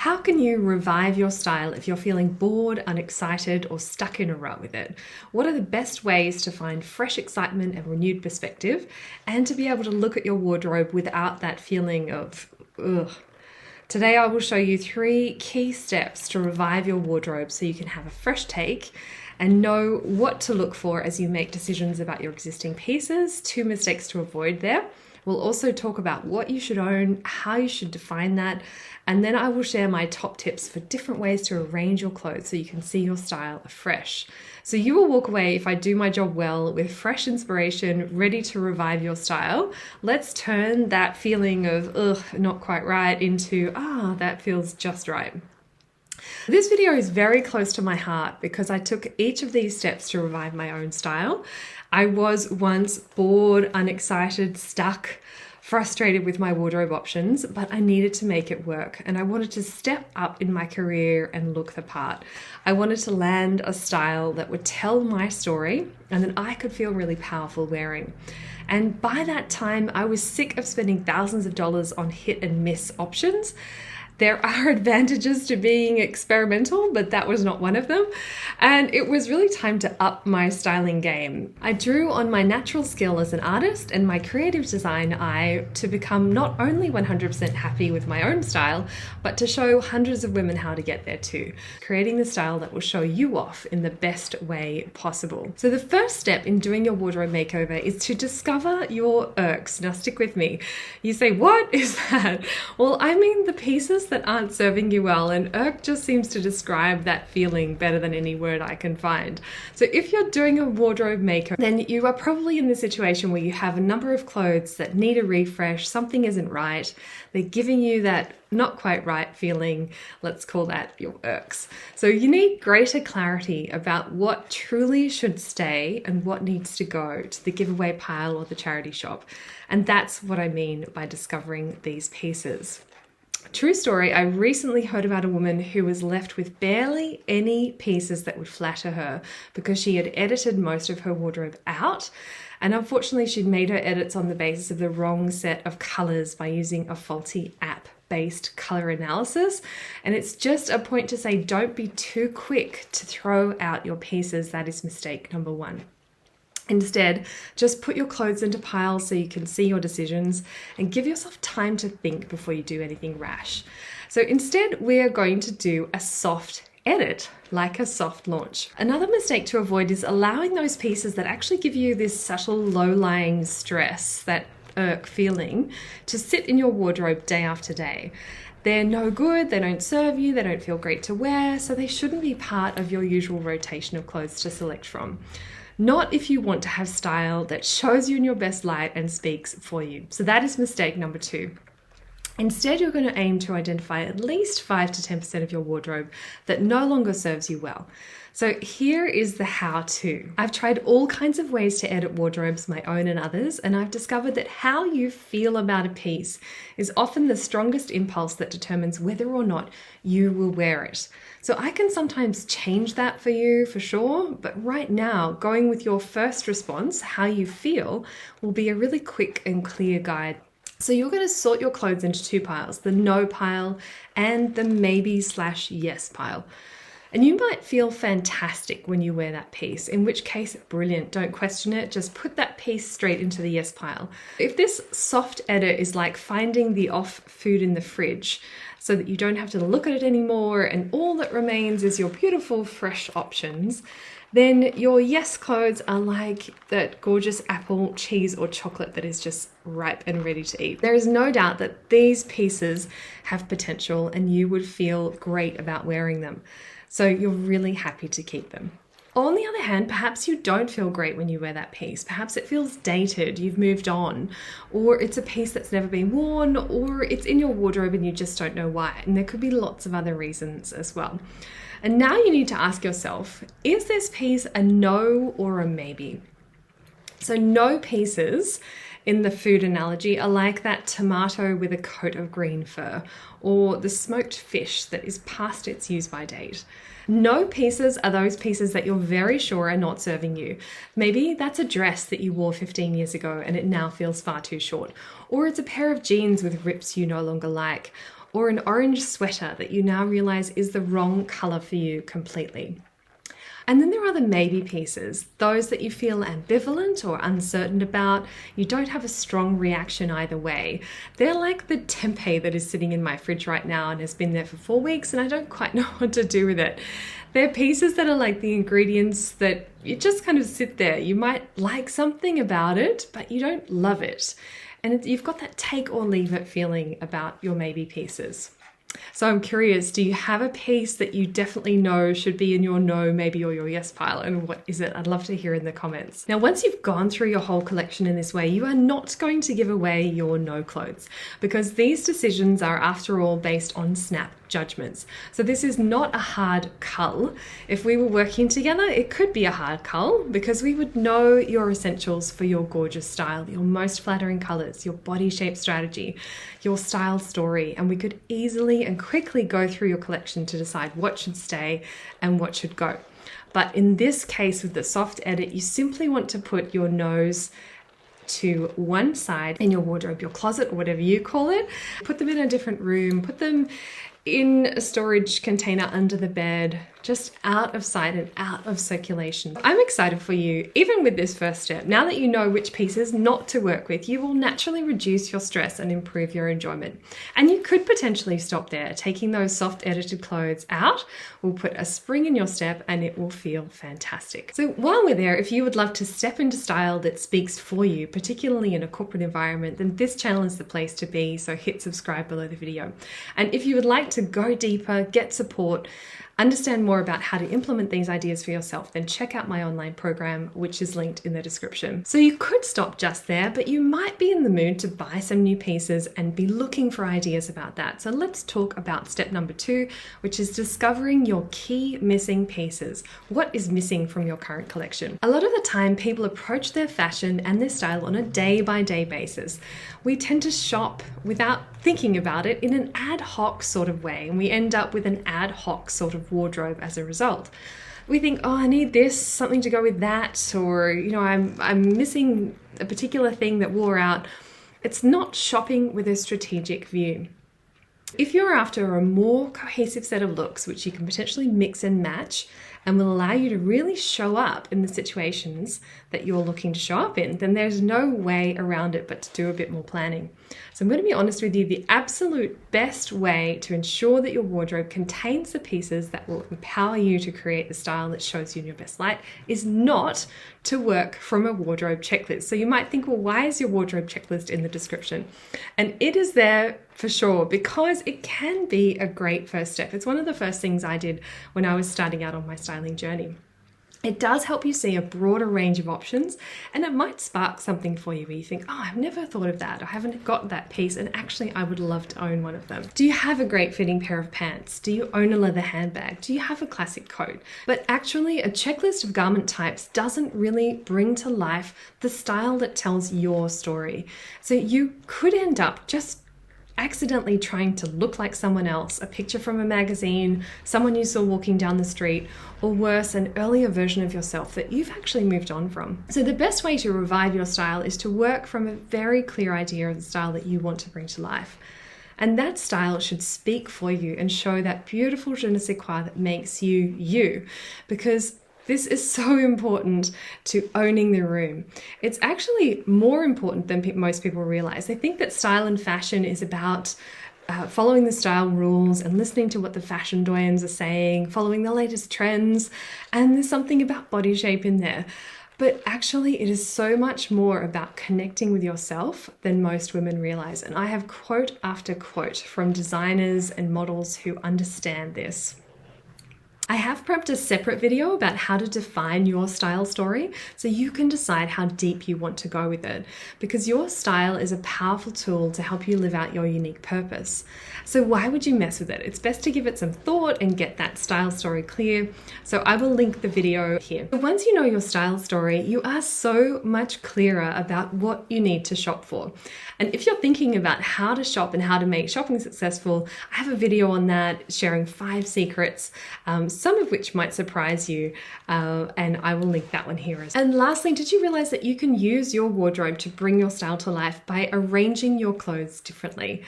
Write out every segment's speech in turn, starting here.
How can you revive your style if you're feeling bored, unexcited, or stuck in a rut with it? What are the best ways to find fresh excitement and renewed perspective, and to be able to look at your wardrobe without that feeling of, ugh? Today I will show you 3 key steps to revive your wardrobe so you can have a fresh take and know what to look for as you make decisions about your existing pieces, 2 mistakes to avoid there. We'll also talk about what you should own, how you should define that, and then I will share my top tips for different ways to arrange your clothes so you can see your style afresh. So you will walk away, if I do my job well, with fresh inspiration, ready to revive your style. Let's turn that feeling of, ugh, not quite right into, that feels just right. This video is very close to my heart because I took each of these steps to revive my own style. I was once bored, unexcited, stuck, frustrated with my wardrobe options, but I needed to make it work and I wanted to step up in my career and look the part. I wanted to land a style that would tell my story and that I could feel really powerful wearing. And by that time, I was sick of spending thousands of dollars on hit and miss options. There are advantages to being experimental, but that was not one of them. And it was really time to up my styling game. I drew on my natural skill as an artist and my creative design eye to become not only 100% happy with my own style, but to show hundreds of women how to get there too. Creating the style that will show you off in the best way possible. So the first step in doing your wardrobe makeover is to discover your irks. Now stick with me. You say, what is that? Well, I mean the pieces that aren't serving you well, and irk just seems to describe that feeling better than any word I can find. So if you're doing a wardrobe makeover, then you are probably in the situation where you have a number of clothes that need a refresh, something isn't right, they're giving you that not quite right feeling, let's call that your irks. So you need greater clarity about what truly should stay and what needs to go to the giveaway pile or the charity shop. And that's what I mean by discovering these pieces. True story, I recently heard about a woman who was left with barely any pieces that would flatter her because she had edited most of her wardrobe out. And unfortunately, she'd made her edits on the basis of the wrong set of colors by using a faulty app-based color analysis. And it's just a point to say, don't be too quick to throw out your pieces. That is mistake number 1. Instead, just put your clothes into piles so you can see your decisions and give yourself time to think before you do anything rash. So instead, we are going to do a soft edit, like a soft launch. Another mistake to avoid is allowing those pieces that actually give you this subtle low-lying stress, that irk feeling, to sit in your wardrobe day after day. They're no good, they don't serve you, they don't feel great to wear, so they shouldn't be part of your usual rotation of clothes to select from. Not if you want to have style that shows you in your best light and speaks for you. So that is mistake number 2. Instead, you're going to aim to identify at least 5 to 10% of your wardrobe that no longer serves you well. So here is the how-to. I've tried all kinds of ways to edit wardrobes, my own and others, and I've discovered that how you feel about a piece is often the strongest impulse that determines whether or not you will wear it. So I can sometimes change that for you for sure, but right now, going with your first response, how you feel, will be a really quick and clear guide. So you're going to sort your clothes into 2 piles, the no pile and the maybe/yes pile. And you might feel fantastic when you wear that piece, in which case, brilliant, don't question it, just put that piece straight into the yes pile. If this soft edit is like finding the off food in the fridge, so that you don't have to look at it anymore and all that remains is your beautiful fresh options, then your yes clothes are like that gorgeous apple, cheese or chocolate that is just ripe and ready to eat. There is no doubt that these pieces have potential and you would feel great about wearing them. So you're really happy to keep them. On the other hand, perhaps you don't feel great when you wear that piece. Perhaps it feels dated, you've moved on, or it's a piece that's never been worn, or it's in your wardrobe and you just don't know why. And there could be lots of other reasons as well. And now you need to ask yourself, is this piece a no or a maybe? So no pieces in the food analogy are like that tomato with a coat of green fur, or the smoked fish that is past its use-by date. No pieces are those pieces that you're very sure are not serving you. Maybe that's a dress that you wore 15 years ago and it now feels far too short. Or it's a pair of jeans with rips you no longer like. or an orange sweater that you now realize is the wrong color for you completely. And then there are the maybe pieces, those that you feel ambivalent or uncertain about. You don't have a strong reaction either way. They're like the tempeh that is sitting in my fridge right now and has been there for 4 weeks and I don't quite know what to do with it. They're pieces that are like the ingredients that you just kind of sit there. You might like something about it, but you don't love it. And you've got that take or leave it feeling about your maybe pieces. So I'm curious, do you have a piece that you definitely know should be in your no, maybe, or your yes pile? And what is it? I'd love to hear in the comments. Now, once you've gone through your whole collection in this way, you are not going to give away your no clothes because these decisions are, after all, based on snap judgments. So this is not a hard cull. If we were working together, it could be a hard cull because we would know your essentials for your gorgeous style, your most flattering colors, your body shape strategy, your style story, and we could easily and quickly go through your collection to decide what should stay and what should go. But in this case with the soft edit, you simply want to put your nose to one side in your wardrobe, your closet, or whatever you call it. Put them in a different room, put them in a storage container under the bed, just out of sight and out of circulation. I'm excited for you, even with this first step. Now that you know which pieces not to work with, you will naturally reduce your stress and improve your enjoyment. And you could potentially stop there. Taking those soft edited clothes out will put a spring in your step and it will feel fantastic. So while we're there, if you would love to step into style that speaks for you, particularly in a corporate environment, then this channel is the place to be. So hit subscribe below the video. And if you would like to go deeper, get support, understand more about how to implement these ideas for yourself, then check out my online program, which is linked in the description. So you could stop just there, but you might be in the mood to buy some new pieces and be looking for ideas about that. So let's talk about step number 2, which is discovering your key missing pieces. What is missing from your current collection? A lot of the time, people approach their fashion and their style on a day-by-day basis. We tend to shop without thinking about it in an ad hoc sort of way, and we end up with an ad hoc sort of wardrobe as a result. We think, oh, I need this, something to go with that, or I'm missing a particular thing that wore out. It's not shopping with a strategic view. If you're after a more cohesive set of looks, which you can potentially mix and match and will allow you to really show up in the situations that you're looking to show up in, then there's no way around it but to do a bit more planning. So I'm going to be honest with you, the absolute best way to ensure that your wardrobe contains the pieces that will empower you to create the style that shows you in your best light is not to work from a wardrobe checklist. So you might think, well, why is your wardrobe checklist in the description? And it is there for sure, because it can be a great first step. It's one of the first things I did when I was starting out on my styling journey. It does help you see a broader range of options, and it might spark something for you where you think, oh, I've never thought of that. I haven't got that piece, and actually I would love to own one of them. Do you have a great fitting pair of pants? Do you own a leather handbag? Do you have a classic coat? But actually, a checklist of garment types doesn't really bring to life the style that tells your story. So you could end up just accidentally trying to look like someone else, a picture from a magazine, someone you saw walking down the street, or worse, an earlier version of yourself that you've actually moved on from. So the best way to revive your style is to work from a very clear idea of the style that you want to bring to life. And that style should speak for you and show that beautiful je ne sais quoi that makes you you, because this is so important to owning the room. It's actually more important than most people realize. They think that style and fashion is about following the style rules and listening to what the fashion doyens are saying, following the latest trends, and there's something about body shape in there. But actually, it is so much more about connecting with yourself than most women realize. And I have quote after quote from designers and models who understand this. I have prepped a separate video about how to define your style story so you can decide how deep you want to go with it, because your style is a powerful tool to help you live out your unique purpose. So why would you mess with it? It's best to give it some thought and get that style story clear. So I will link the video here. Once you know your style story, you are so much clearer about what you need to shop for. And if you're thinking about how to shop and how to make shopping successful, I have a video on that sharing 5 secrets, some of which might surprise you, and I will link that one here as well. And lastly, did you realize that you can use your wardrobe to bring your style to life by arranging your clothes differently?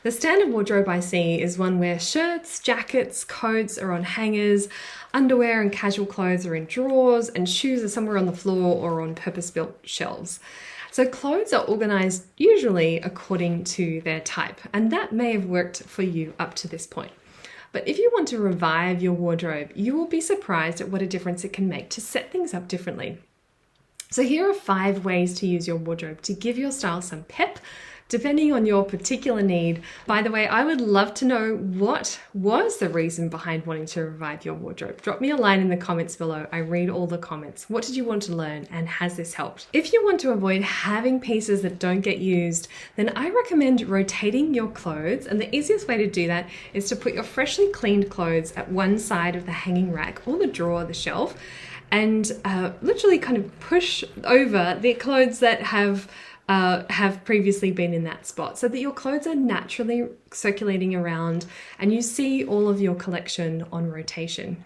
The standard wardrobe I see is one where shirts, jackets, coats are on hangers, underwear and casual clothes are in drawers, and shoes are somewhere on the floor or on purpose-built shelves. So clothes are organized usually according to their type, and that may have worked for you up to this point. But if you want to revive your wardrobe, you will be surprised at what a difference it can make to set things up differently. So here are 5 ways to use your wardrobe to give your style some pep, depending on your particular need. By the way, I would love to know what was the reason behind wanting to revive your wardrobe. Drop me a line in the comments below. I read all the comments. What did you want to learn, and has this helped? If you want to avoid having pieces that don't get used, then I recommend rotating your clothes. And the easiest way to do that is to put your freshly cleaned clothes at one side of the hanging rack or the drawer, the shelf, and literally kind of push over the clothes that have previously been in that spot, so that your clothes are naturally circulating around and you see all of your collection on rotation.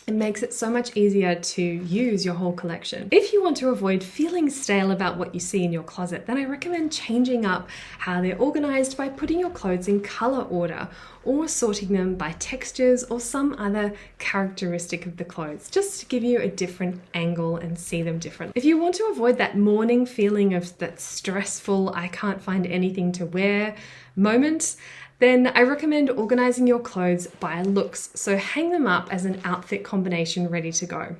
It makes it so much easier to use your whole collection. If you want to avoid feeling stale about what you see in your closet, then I recommend changing up how they're organized by putting your clothes in color order or sorting them by textures or some other characteristic of the clothes, just to give you a different angle and see them differently. If you want to avoid that morning feeling of that stressful, I can't find anything to wear moment, then I recommend organizing your clothes by looks. So hang them up as an outfit combination ready to go.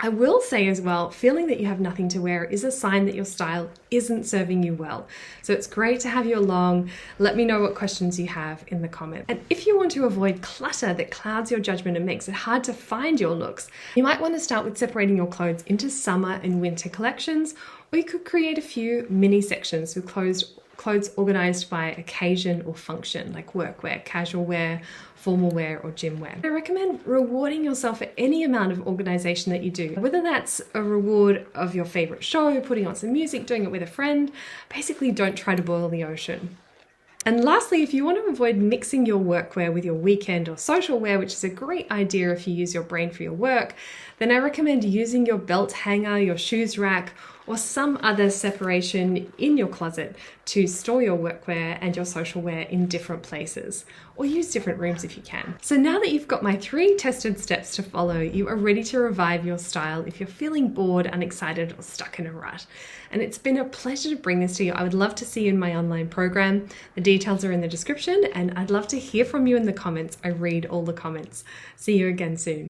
I will say as well, feeling that you have nothing to wear is a sign that your style isn't serving you well. So it's great to have you along. Let me know what questions you have in the comments. And if you want to avoid clutter that clouds your judgment and makes it hard to find your looks, you might want to start with separating your clothes into summer and winter collections, or you could create a few mini sections with clothes organized by occasion or function, like workwear, casual wear, formal wear, or gym wear. I recommend rewarding yourself for any amount of organization that you do, whether that's a reward of your favorite show, putting on some music, doing it with a friend. Basically, don't try to boil the ocean. And lastly, if you want to avoid mixing your workwear with your weekend or social wear, which is a great idea if you use your brain for your work, then I recommend using your belt hanger, your shoes rack, or some other separation in your closet to store your workwear and your social wear in different places, or use different rooms if you can. So now that you've got my 3 tested steps to follow, you are ready to revive your style if you're feeling bored, unexcited, or stuck in a rut. And it's been a pleasure to bring this to you. I would love to see you in my online program. The details are in the description, and I'd love to hear from you in the comments. I read all the comments. See you again soon.